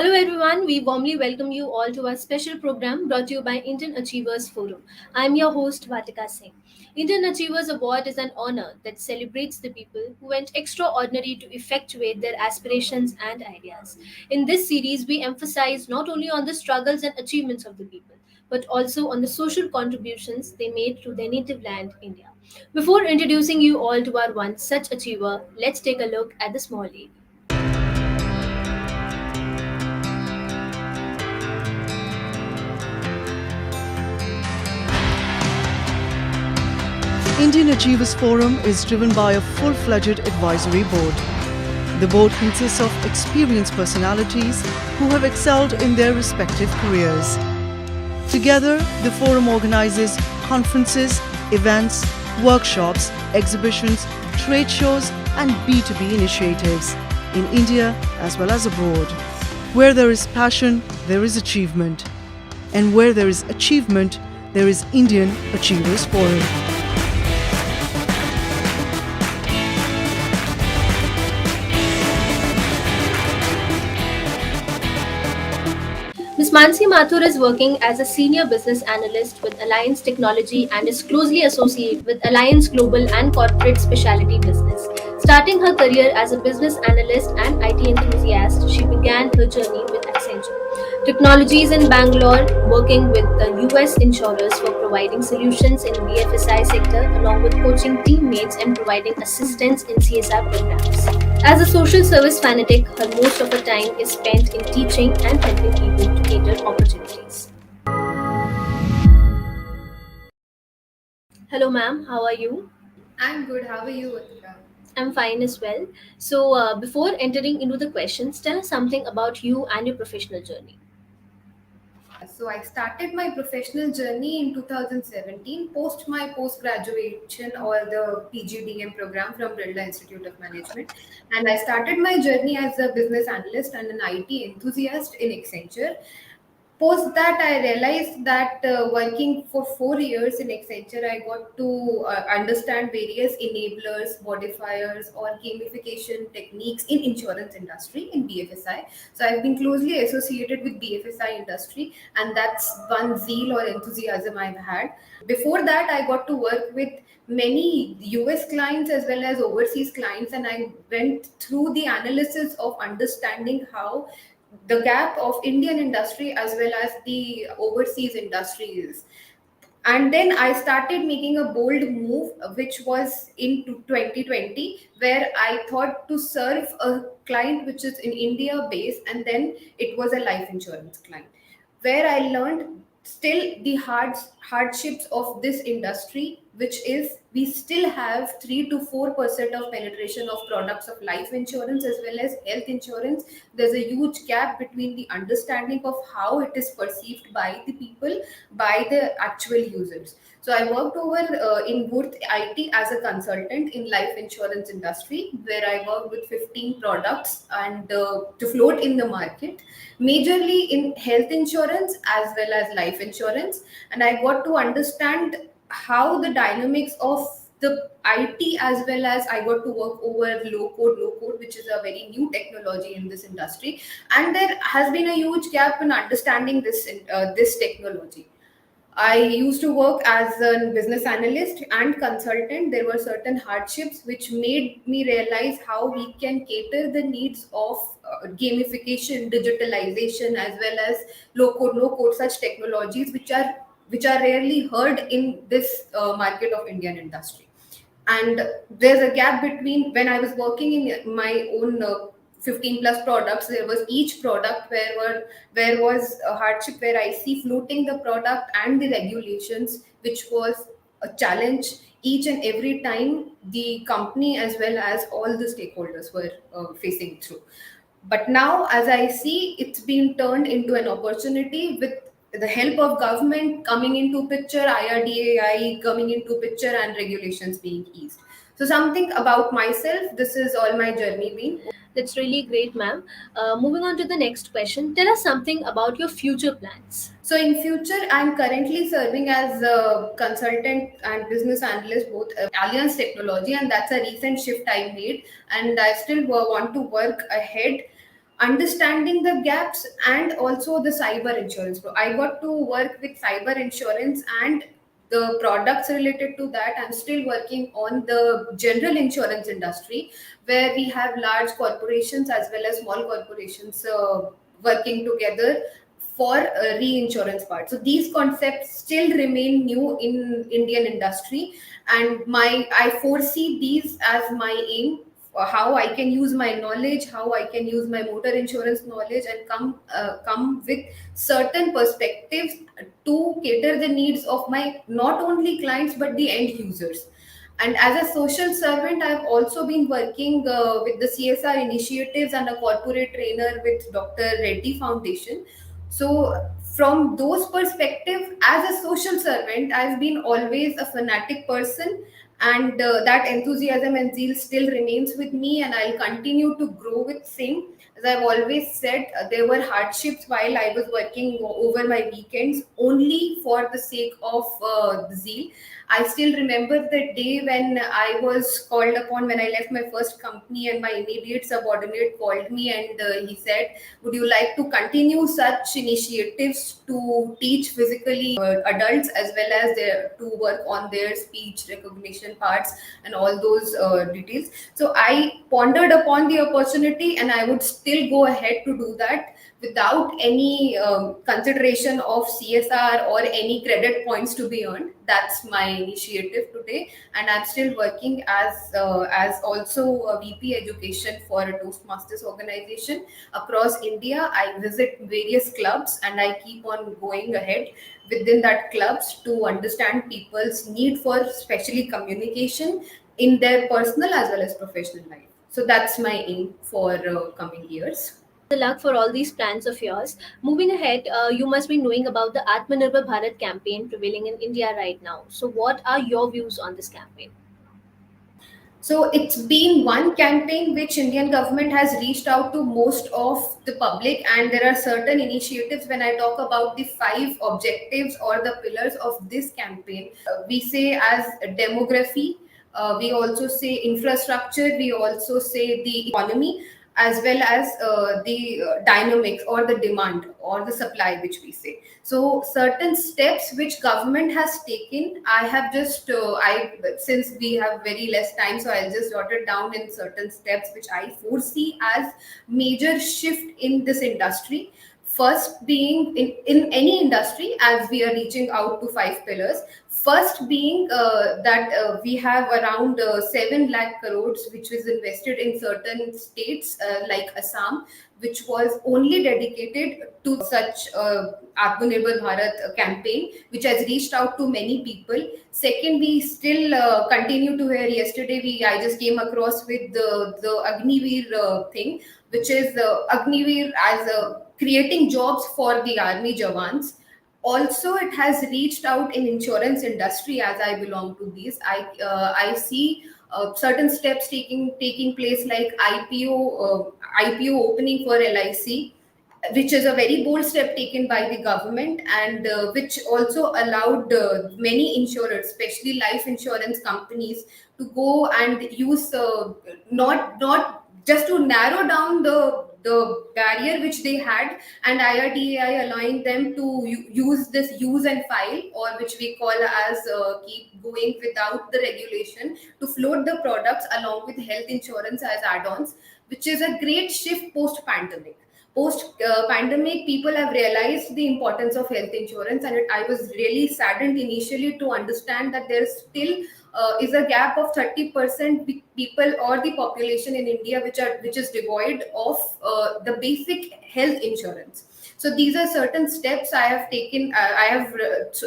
Hello, everyone. We warmly welcome you all to our special program brought to you by Indian Achievers Forum. I'm your host, Vatika Singh. Indian Achievers Award is an honor that celebrates the people who went extraordinary to effectuate their aspirations and ideas. In this series, we emphasize not only on the struggles and achievements of the people, but also on the social contributions they made to their native land, India. Before introducing you all to our one such achiever, let's take a look at the small lady. Indian Achievers Forum is driven by a full-fledged advisory board. The board consists of experienced personalities who have excelled in their respective careers. Together, the forum organizes conferences, events, workshops, exhibitions, trade shows, and B2B initiatives in India as well as abroad. Where there is passion, there is achievement. And where there is achievement, there is Indian Achievers Forum. Ms. Mansi Mathur is working as a senior business analyst with Alliance Technology and is closely associated with Alliance Global and Corporate Specialty Business. Starting her career as a business analyst and IT enthusiast, she began her journey with Accenture Technologies in Bangalore, working with the US insurers for providing solutions in BFSI sector along with coaching teammates and providing assistance in CSR programs. As a social service fanatic, her most of her time is spent in teaching and helping people to cater opportunities. Hello, ma'am. How are you? I'm good. How are you, Atika? I'm fine as well. So, before entering into the questions, tell us something about you and your professional journey. So I started my professional journey in 2017 post my post graduation or the PGDM program from Birla Institute of Management, and I started my journey as a business analyst and an IT enthusiast in Accenture. Post that, I realized that working for 4 years in Accenture, I got to understand various enablers, modifiers, or gamification techniques in insurance industry in BFSI. So I've been closely associated with BFSI industry, and that's one zeal or enthusiasm I've had. Before that, I got to work with many US clients as well as overseas clients, and I went through the analysis of understanding how the gap of Indian industry as well as the overseas industry is. And then I started making a bold move, which was in 2020, where I thought to serve a client which is in India based, and then it was a life insurance client, where I learned still the hardships of this industry, which is we still have 3 to 4% of penetration of products of life insurance as well as health insurance. There's a huge gap between the understanding of how it is perceived by the people, by the actual users. So I worked over in Wood IT as a consultant in life insurance industry, where I worked with 15 products and to float in the market, majorly in health insurance as well as life insurance. And I got to understand how the dynamics of the IT, as well as I got to work over low code, which is a very new technology in this industry. And there has been a huge gap in understanding this technology. I used to work as a business analyst and consultant. There were certain hardships which made me realize how we can cater the needs of gamification, digitalization, as well as low code, no code, such technologies which are rarely heard in this market of Indian industry. And there's a gap between when I was working in my own 15 plus products. There was each product where was a hardship, where I see floating the product and the regulations, which was a challenge each and every time the company as well as all the stakeholders were facing through. But now, as I see, it's been turned into an opportunity with the help of government coming into picture, IRDAI coming into picture, and regulations being eased. So something about myself, this is all my journey been. That's really great, ma'am. Moving on to the next question, tell us something about your future plans. So in future, I'm currently serving as a consultant and business analyst, both Alliance Technology, and that's a recent shift I made. And I still want to work ahead understanding the gaps, and also the cyber insurance. So I got to work with cyber insurance and the products related to that. I'm still working on the general insurance industry, where we have large corporations as well as small corporations working together for reinsurance part. So these concepts still remain new in Indian industry, and my I foresee these as my aim, how I can use my knowledge, how I can use my motor insurance knowledge, and come with certain perspectives to cater the needs of my not only clients but the end users. And as a social servant, I've also been working with the CSR initiatives and a corporate trainer with Dr. Reddy Foundation. So, from those perspective, as a social servant, I've been always a fanatic person, and that enthusiasm and zeal still remains with me, and I'll continue to grow with same. As I've always said, there were hardships while I was working over my weekends only for the sake of the zeal. I still remember the day when I was called upon when I left my first company, and my immediate subordinate called me and he said, "Would you like to continue such initiatives to teach physically adults as well as to work on their speech recognition parts and all those details?" So I pondered upon the opportunity, and I would still go ahead to do that without any consideration of CSR or any credit points to be earned. That's my initiative today, and I'm still working as also a VP education for a Toastmasters organization across India. I visit various clubs, and I keep on going ahead within that clubs to understand people's need for especially communication in their personal as well as professional life. So that's my aim for coming years. The luck for all these plans of yours. Moving ahead, you must be knowing about the Atmanirbhar Bharat campaign prevailing in India right now. So, what are your views on this campaign? So it's been one campaign which Indian government has reached out to most of the public, and there are certain initiatives. When I talk about the five objectives or the pillars of this campaign, we say as demography, we also say infrastructure, we also say the economy, as well as the dynamics or the demand or the supply, which we say. So certain steps which government has taken, I have just I since we have very less time, so I'll just jot it down in certain steps which I foresee as major shift in this industry. First being in any industry, as we are reaching out to five pillars. First being that we have around 7 lakh crores which was invested in certain states like Assam, which was only dedicated to such Atmanirbhar Bharat campaign, which has reached out to many people. Second, we still continue to hear. Yesterday, I just came across with the Agniveer thing, which is Agniveer as creating jobs for the army jawans. Also, it has reached out in insurance industry. As I belong to these, I see certain steps taking place, like IPO opening for LIC, which is a very bold step taken by the government, and which also allowed many insurers, especially life insurance companies, to go and use not just to narrow down the barrier which they had, and IRDAI allowing them to use this use and file, or which we call as keep going without the regulation, to float the products along with health insurance as add-ons, which is a great shift post pandemic. Post pandemic, people have realized the importance of health insurance, and I was really saddened initially to understand that there still is a gap of 30% people or the population in India which is devoid of the basic health insurance. So these are certain steps I have taken. I have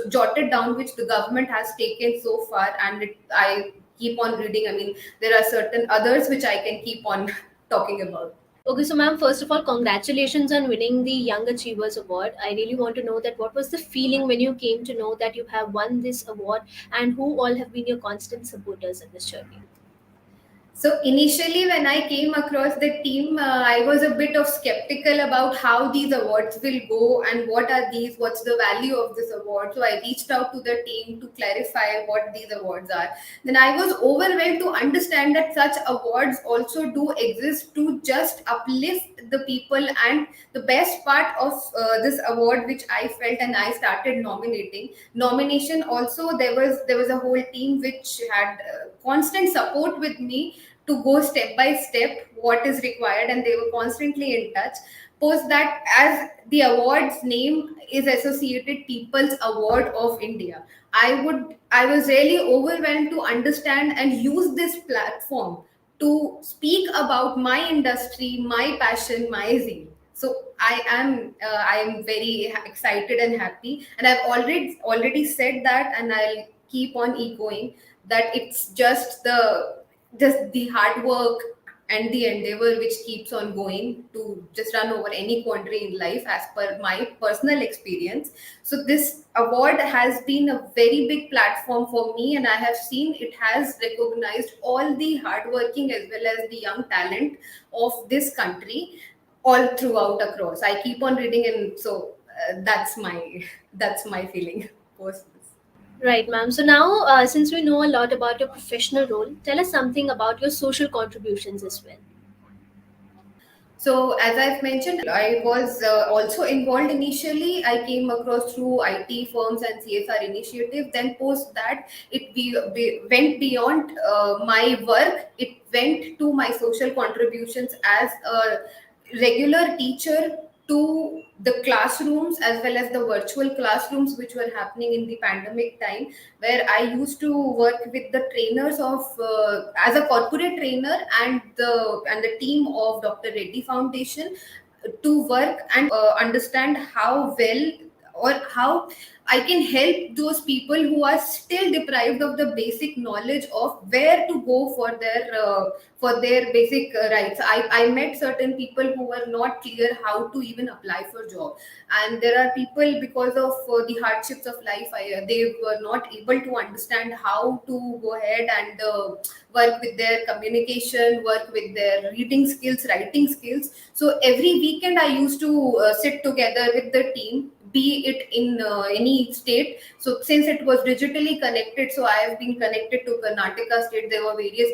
jotted down which the government has taken so far, and I keep on reading. I mean, there are certain others which I can keep on talking about. Okay, so ma'am, first of all, congratulations on winning the Young Achievers Award. I really want to know that what was the feeling when you came to know that you have won this award, and who all have been your constant supporters in this journey? So initially, when I came across the team, I was a bit of skeptical about how these awards will go and what are these, what's the value of this award. So I reached out to the team to clarify what these awards are. Then I was overwhelmed to understand that such awards also do exist to just uplift the people. And the best part of this award, which I felt and I started nomination also, there was a whole team which had constant support with me to go step by step what is required, and they were constantly in touch. Post that, as the award's name is associated People's Award of India, I was really overwhelmed to understand and use this platform to speak about my industry, my passion, my zeal. So I am very excited and happy, and I've already said that, and I'll keep on echoing that it's just the hard work and the endeavor which keeps on going to just run over any quandary in life, as per my personal experience. So this award has been a very big platform for me, and I have seen it has recognized all the hardworking as well as the young talent of this country all throughout across. I keep on reading, and so that's my that's my feeling post this. Right, ma'am. So now, since we know a lot about your professional role, tell us something about your social contributions as well. So, as I've mentioned, I was also involved initially. I came across through IT firms and CSR initiative. Then, post that, went beyond my work. It went to my social contributions as a regular teacher to the classrooms as well as the virtual classrooms which were happening in the pandemic time, where I used to work with the trainers of as a corporate trainer and the team of Dr. Reddy Foundation to work and understand how well or how I can help those people who are still deprived of the basic knowledge of where to go for their basic rights. I met certain people who were not clear how to even apply for job, and there are people because of the hardships of life, they were not able to understand how to go ahead and work with their communication, work with their reading skills, writing skills. So every weekend I used to sit together with the team, be it in any state. So since it was digitally connected, so I have been connected to Karnataka state. There were various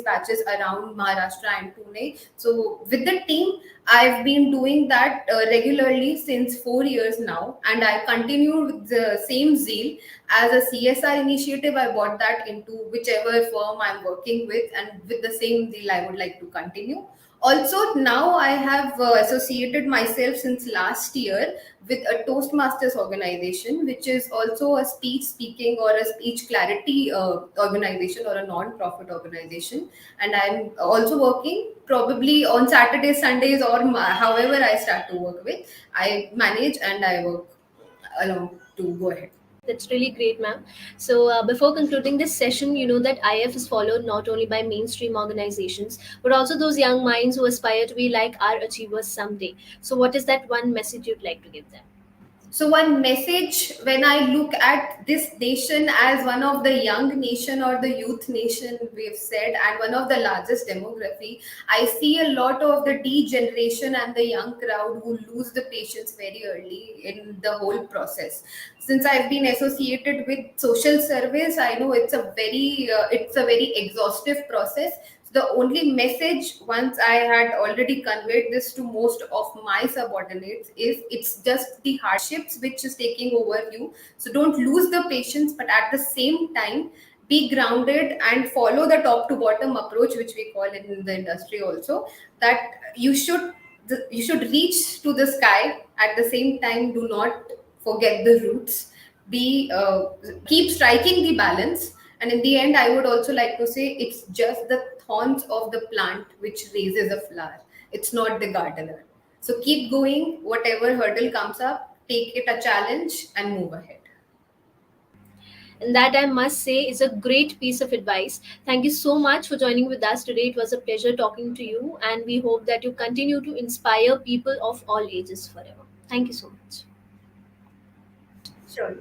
batches around Maharashtra and Pune. So with the team, I've been doing that regularly since 4 years now, and I continue with the same zeal. As a CSR initiative, I brought that into whichever firm I'm working with, and with the same zeal, I would like to continue. Also, now I have associated myself since last year with a Toastmasters organization, which is also a speech speaking or a speech clarity organization or a non-profit organization. And I'm also working probably on Saturdays, Sundays, or however I start to work with. I manage and I work along to go ahead. That's really great, ma'am. So, before concluding this session, you know that IF is followed not only by mainstream organizations, but also those young minds who aspire to be like our achievers someday. So, what is that one message you'd like to give them? So one message, when I look at this nation as one of the young nation or the youth nation, we've said, and one of the largest demography, I see a lot of the degeneration and the young crowd who lose the patience very early in the whole process. Since I've been associated with social service, I know it's a very exhaustive process. The only message, once I had already conveyed this to most of my subordinates, is it's just the hardships which is taking over you. So don't lose the patience, but at the same time, be grounded and follow the top to bottom approach, which we call it in the industry also. That you should reach to the sky. At the same time, do not forget the roots. Be Keep striking the balance, and in the end, I would also like to say it's just the thorns of the plant which raises a flower. It's not the gardener. So keep going, whatever hurdle comes up, take it a challenge and move ahead. And that, I must say, is a great piece of advice. Thank you so much for joining with us today. It was a pleasure talking to you, and we hope that you continue to inspire people of all ages forever. Thank you so much. Sure.